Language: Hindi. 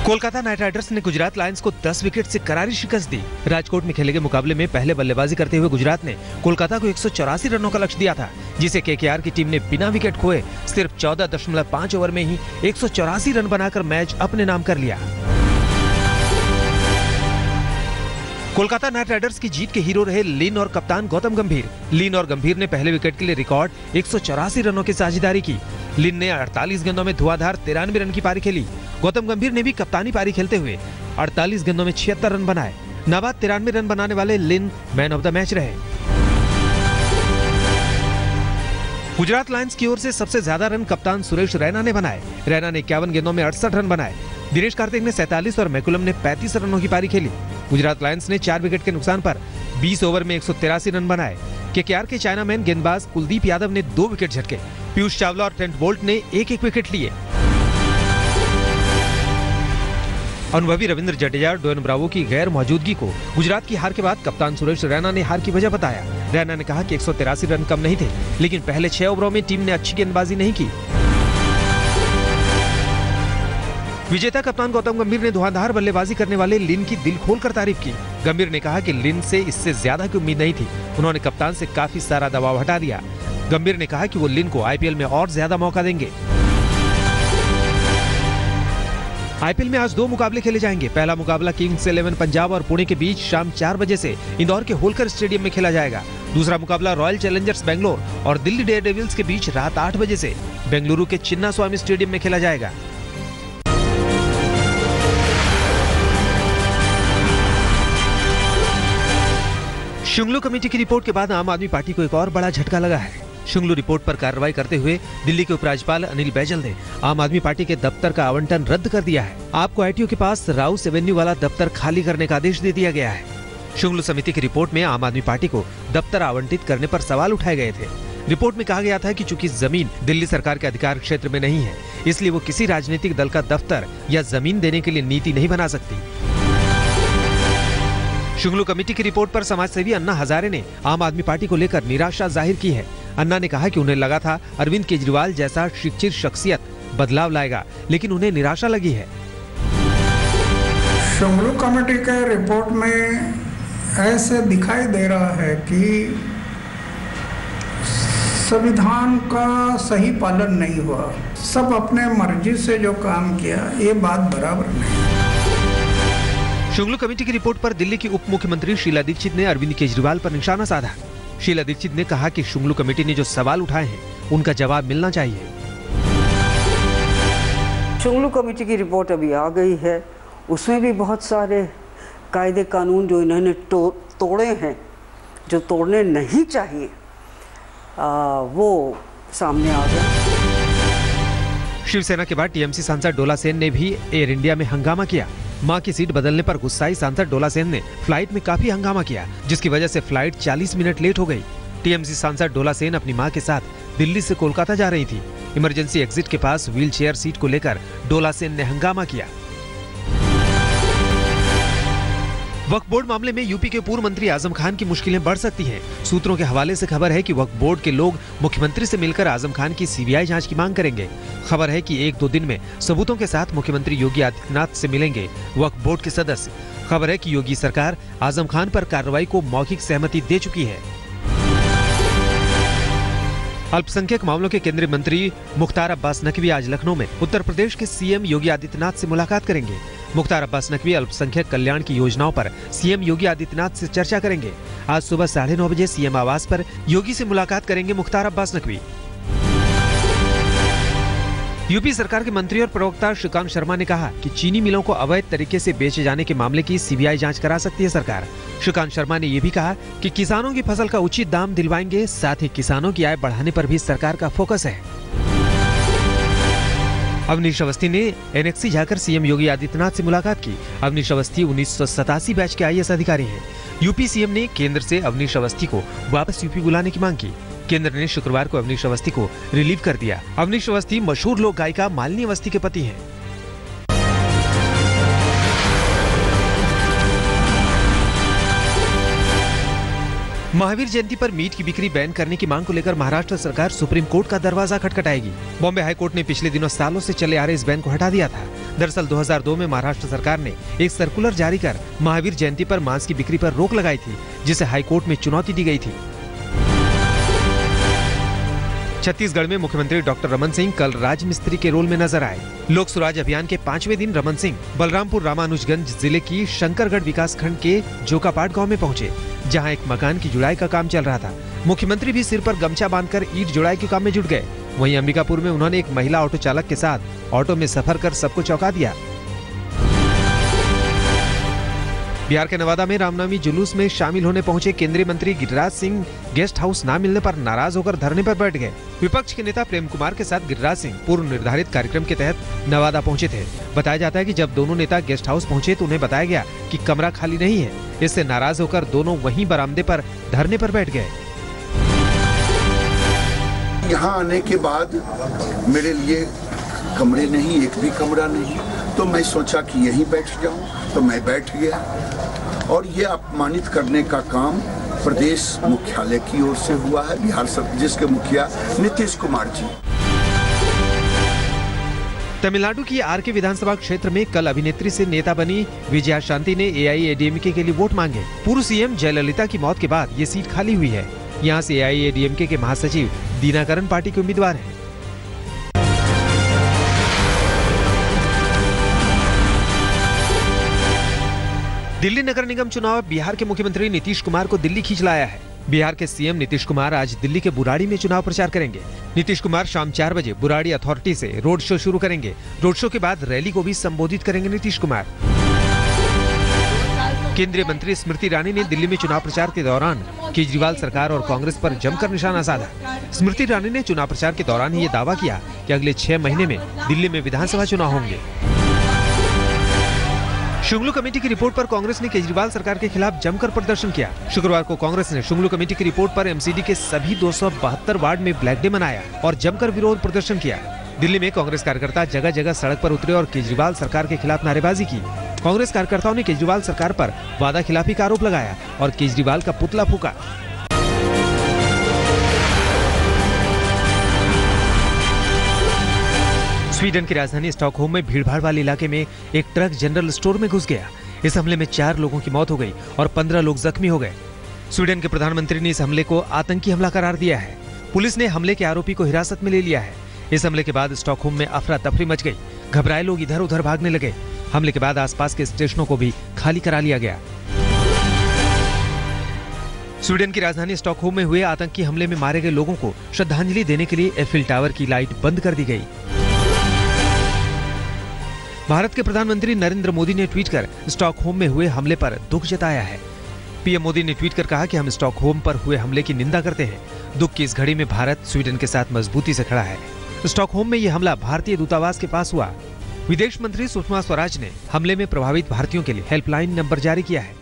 कोलकाता नाइट राइडर्स ने गुजरात लायंस को 10 विकेट से करारी शिकस्त दी। राजकोट में खेले गए मुकाबले में पहले बल्लेबाजी करते हुए गुजरात ने कोलकाता को 184 रनों का लक्ष्य दिया था, जिसे केकेआर की टीम ने बिना विकेट खोए सिर्फ 14.5 ओवर में ही 184 रन बनाकर मैच अपने नाम कर लिया। कोलकाता नाइट राइडर्स की जीत के हीरो रहे लिन और कप्तान गौतम गंभीर। लिन और गंभीर ने पहले विकेट के लिए रिकॉर्ड 184 रनों की साझेदारी की। लिन ने 48 गेंदों में धुआंधार 93 रन की पारी खेली। गौतम गंभीर ने भी कप्तानी पारी खेलते हुए 48 गेंदों में 76 रन बनाए। नाबाद 93 रन बनाने वाले लिन मैन ऑफ द मैच रहे। गुजरात लायंस की ओर से सबसे ज्यादा रन कप्तान सुरेश रैना ने बनाए। रैना ने 51 गेंदों में 68 रन बनाए। दिनेश कार्तिक ने 47 और मैकुलम ने 35 रनों की पारी खेली। गुजरात लायंस ने 4 विकेट के नुकसान पर 20 ओवर में 183 रन बनाए। केकेआर के चाइनामैन गेंदबाज कुलदीप यादव ने 2 विकेट झटके। पीयूष चावला और ट्रेंट बोल्ट ने एक विकेट लिए। अनुभवी रविंद्र जडेजा और डोएन ब्रावो की गैर मौजूदगी को गुजरात की हार के बाद कप्तान सुरेश रैना ने हार की वजह बताया। रैना ने कहा कि 183 रन कम नहीं थे, लेकिन पहले 6 ओवरों में टीम ने अच्छी गेंदबाजी नहीं की। विजेता कप्तान गौतम गंभीर ने धुआंधार बल्लेबाजी करने वाले लिन की दिल खोलकर तारीफ की। गंभीर ने कहा कि लिन से इससे ज्यादा की उम्मीद नहीं थी। उन्होंने कप्तान से काफी सारा दबाव हटा दिया। गंभीर ने कहा कि वो लिन को आईपीएल में और ज्यादा मौका देंगे। आईपीएल में आज 2 मुकाबले खेले जाएंगे। पहला मुकाबला किंग्स 11 पंजाब और पुणे के बीच शाम 4 बजे से इंदौर के होलकर स्टेडियम में खेला जाएगा। दूसरा मुकाबला रॉयल चैलेंजर्स बेंगलोर और दिल्ली डेयरडेविल्स के बीच रात 8 बजे से बेंगलुरु के चिन्ना स्वामी स्टेडियम में खेला जाएगा। शुंगलू कमेटी की रिपोर्ट के बाद आम आदमी पार्टी को एक और बड़ा झटका लगा है। शुंगलू रिपोर्ट पर कार्रवाई करते हुए दिल्ली के उपराज्यपाल अनिल बैजल ने आम आदमी पार्टी के दफ्तर का आवंटन रद्द कर दिया है। आपको आईटीओ के पास राउस एवेन्यू वाला दफ्तर खाली करने का आदेश दे दिया गया है। शुंगलू समिति की रिपोर्ट में आम आदमी पार्टी को दफ्तर आवंटित करने पर सवाल उठाए गए थे। रिपोर्ट में कहा गया था कि चूंकि जमीन दिल्ली सरकार के अधिकार क्षेत्र में नहीं है, इसलिए वो किसी राजनीतिक दल का दफ्तर या जमीन देने के लिए नीति नहीं बना सकती। शुंगलू कमेटी की रिपोर्ट पर समाजसेवी अन्ना हजारे ने आम आदमी पार्टी को लेकर निराशा जाहिर की है। अन्ना ने कहा कि उन्हें लगा था अरविंद केजरीवाल जैसा शिक्षित शख्सियत बदलाव लाएगा, लेकिन उन्हें निराशा लगी है। शुंगलू कमेटी के रिपोर्ट में ऐसे दिखाई दे रहा है कि संविधान का सही पालन नहीं हुआ। सब अपने मर्जी से जो काम किया, ये बात बराबर नहीं। शुंगलू कमेटी की रिपोर्ट पर दिल्ली की उप मुख्यमंत्री शीला दीक्षित ने अरविंद केजरीवाल पर निशाना साधा। शीला दीक्षित ने कहा कि शुंगलू कमेटी ने जो सवाल उठाए हैं, उनका जवाब मिलना चाहिए। शुंगलू कमेटी की रिपोर्ट अभी आ गई है, उसमें भी बहुत सारे कायदे कानून जो इन्होंने तोड़े हैं, जो तोड़ने नहीं चाहिए, वो सामने आ गए। शिवसेना के बाद टीएमसी सांसद डोला सेन ने भी एयर इंडिया में हंगामा किया। मां की सीट बदलने पर गुस्साई सांसद डोला सेन ने फ्लाइट में काफी हंगामा किया, जिसकी वजह से फ्लाइट 40 मिनट लेट हो गई। टीएमसी सांसद डोला सेन अपनी मां के साथ दिल्ली से कोलकाता जा रही थी। इमरजेंसी एग्जिट के पास व्हील चेयर सीट को लेकर डोला सेन ने हंगामा किया। वक्फ बोर्ड मामले में यूपी के पूर्व मंत्री आजम खान की मुश्किलें बढ़ सकती हैं। सूत्रों के हवाले से खबर है कि वक्फ बोर्ड के लोग मुख्यमंत्री से मिलकर आजम खान की सीबीआई जांच की मांग करेंगे। खबर है कि 1-2 दिन में सबूतों के साथ मुख्यमंत्री योगी आदित्यनाथ से मिलेंगे वक्फ बोर्ड के सदस्य। खबर है कि योगी सरकार आजम खान पर कार्रवाई को मौखिक सहमति दे चुकी है। अल्पसंख्यक मामलों के केंद्रीय मंत्री मुख्तार अब्बास नकवी आज लखनऊ में उत्तर प्रदेश के सीएम योगी आदित्यनाथ से मुलाकात करेंगे। मुख्तार अब्बास नकवी अल्पसंख्यक कल्याण की योजनाओं पर सीएम योगी आदित्यनाथ से चर्चा करेंगे। आज सुबह 9:30 बजे सीएम आवास पर योगी से मुलाकात करेंगे मुख्तार अब्बास नकवी। यूपी सरकार के मंत्री और प्रवक्ता श्रीकांत शर्मा ने कहा कि चीनी मिलों को अवैध तरीके से बेचे जाने के मामले की सीबीआई जांच करा सकती है सरकार। श्रीकांत शर्मा ने यह भी कहा कि किसानों की फसल का उचित दाम दिलवाएंगे, साथ ही किसानों की आय बढ़ाने पर भी सरकार का फोकस है। अवनीश अवस्थी ने एनेक्सी जाकर सीएम योगी आदित्यनाथ से मुलाकात की। अवनीश अवस्थी 1987 बैच के आईएएस अधिकारी हैं। यूपी सीएम ने केंद्र से अवनीश अवस्थी को वापस यूपी बुलाने की मांग की। केंद्र ने शुक्रवार को अवनीश अवस्थी को रिलीव कर दिया। अवनीश अवस्थी मशहूर लोक गायिका मालिनी अवस्थी के पति हैं। महावीर जयंती पर मीट की बिक्री बैन करने की मांग को लेकर महाराष्ट्र सरकार सुप्रीम कोर्ट का दरवाजा खटखटाएगी। बॉम्बे हाई कोर्ट ने पिछले दिनों सालों से चले आ रहे इस बैन को हटा दिया था। दरअसल 2002 में महाराष्ट्र सरकार ने एक सर्कुलर जारी कर महावीर जयंती पर मांस की बिक्री पर रोक लगाई थी, जिसे हाई कोर्ट में चुनौती दी गई थी। छत्तीसगढ़ में मुख्यमंत्री डॉक्टर रमन सिंह कल राजमिस्त्री के रोल में नजर आए। लोक सुराज अभियान के 5वें दिन रमन सिंह बलरामपुर रामानुजगंज जिले की शंकरगढ़ विकासखंड के जोकापाट गांव में पहुंचे, जहां एक मकान की जुड़ाई का काम चल रहा था। मुख्यमंत्री भी सिर पर गमछा बांधकर ईंट जुड़ाई के काम में जुट गए। वहीं अंबिकापुर में उन्होंने एक महिला ऑटो चालक के साथ ऑटो में सफर कर सबको चौंका दिया। बिहार के नवादा में रामनवमी जुलूस में शामिल होने पहुंचे केंद्रीय मंत्री गिरिराज सिंह गेस्ट हाउस न मिलने पर नाराज होकर धरने पर बैठ गए। विपक्ष के नेता प्रेम कुमार के साथ गिरिराज सिंह पूर्व निर्धारित कार्यक्रम के तहत नवादा पहुंचे थे। बताया जाता है कि जब दोनों नेता गेस्ट हाउस पहुंचे तो उन्हें बताया गया कि कमरा खाली नहीं है। इससे नाराज होकर दोनों वहीं बरामदे पर धरने पर बैठ गए। यहाँ आने के बाद मेरे लिए कमरे नहीं, एक भी कमरा नहीं, तो मैं सोचा कि यहीं बैठ जाऊं, तो मैं बैठ गया। और ये अपमानित करने का काम प्रदेश मुख्यालय की ओर से हुआ है, बिहार सरकार जिसके मुखिया नीतीश कुमार जी। तमिलनाडु की आरके विधानसभा क्षेत्र में कल अभिनेत्री से नेता बनी विजया शांति ने एआईएडीएमके के लिए वोट मांगे। पूर्व सीएम जयललिता की मौत के बाद ये सीट खाली हुई है। यहाँ से एआईएडीएमके के महासचिव दिनाकरन पार्टी के उम्मीदवार हैं। दिल्ली नगर निगम चुनाव बिहार के मुख्यमंत्री नीतीश कुमार को दिल्ली खींच लाया है। बिहार के सीएम नीतीश कुमार आज दिल्ली के बुराड़ी में चुनाव प्रचार करेंगे। नीतीश कुमार शाम 4 बजे बुराड़ी अथॉरिटी से रोड शो शुरू करेंगे। रोड शो के बाद रैली को भी संबोधित करेंगे नीतीश कुमार। केंद्रीय मंत्री स्मृति ईरानी ने दिल्ली में चुनाव प्रचार के दौरान केजरीवाल सरकार और कांग्रेस पर जमकर निशाना साधा। स्मृति ईरानी ने चुनाव प्रचार के दौरान ही ये दावा किया कि अगले 6 महीने में दिल्ली में विधानसभा चुनाव होंगे। शुंगलू कमेटी की रिपोर्ट पर कांग्रेस ने केजरीवाल सरकार के खिलाफ जमकर प्रदर्शन किया। शुक्रवार को कांग्रेस ने शुंगलू कमेटी की रिपोर्ट पर एमसीडी के सभी 272 वार्ड में ब्लैक डे मनाया और जमकर विरोध प्रदर्शन किया। दिल्ली में कांग्रेस कार्यकर्ता जगह जगह सड़क पर उतरे और केजरीवाल सरकार के खिलाफ नारेबाजी की। कांग्रेस कार्यकर्ताओं ने केजरीवाल सरकार पर वादा खिलाफी का आरोप लगाया और केजरीवाल का पुतला फूका। स्वीडन की राजधानी स्टॉकहोम में भीड़भाड़ वाले इलाके में एक ट्रक जनरल स्टोर में घुस गया। इस हमले में 4 लोगों की मौत हो गई और 15 लोग जख्मी हो गए। स्वीडन के प्रधानमंत्री ने इस हमले को आतंकी हमला करार दिया है। पुलिस ने हमले के आरोपी को हिरासत में ले लिया है। इस हमले के बाद स्टॉकहोम में अफरा तफरी मच गई। घबराए लोग इधर उधर भागने लगे। हमले के बाद आसपास के स्टेशनों को भी खाली करा लिया गया। स्वीडन की राजधानी स्टॉकहोम में हुए आतंकी हमले में मारे गए लोगों को श्रद्धांजलि देने के लिए एफिल टावर की लाइट बंद कर दी गई। भारत के प्रधानमंत्री नरेंद्र मोदी ने ट्वीट कर स्टॉकहोम में हुए हमले पर दुख जताया है। पीएम मोदी ने ट्वीट कर कहा कि हम स्टॉकहोम पर हुए हमले की निंदा करते हैं। दुख की इस घड़ी में भारत स्वीडन के साथ मजबूती से खड़ा है। स्टॉकहोम में यह हमला भारतीय दूतावास के पास हुआ। विदेश मंत्री सुषमा स्वराज ने हमले में प्रभावित भारतीयों के लिए हेल्पलाइन नंबर जारी किया है।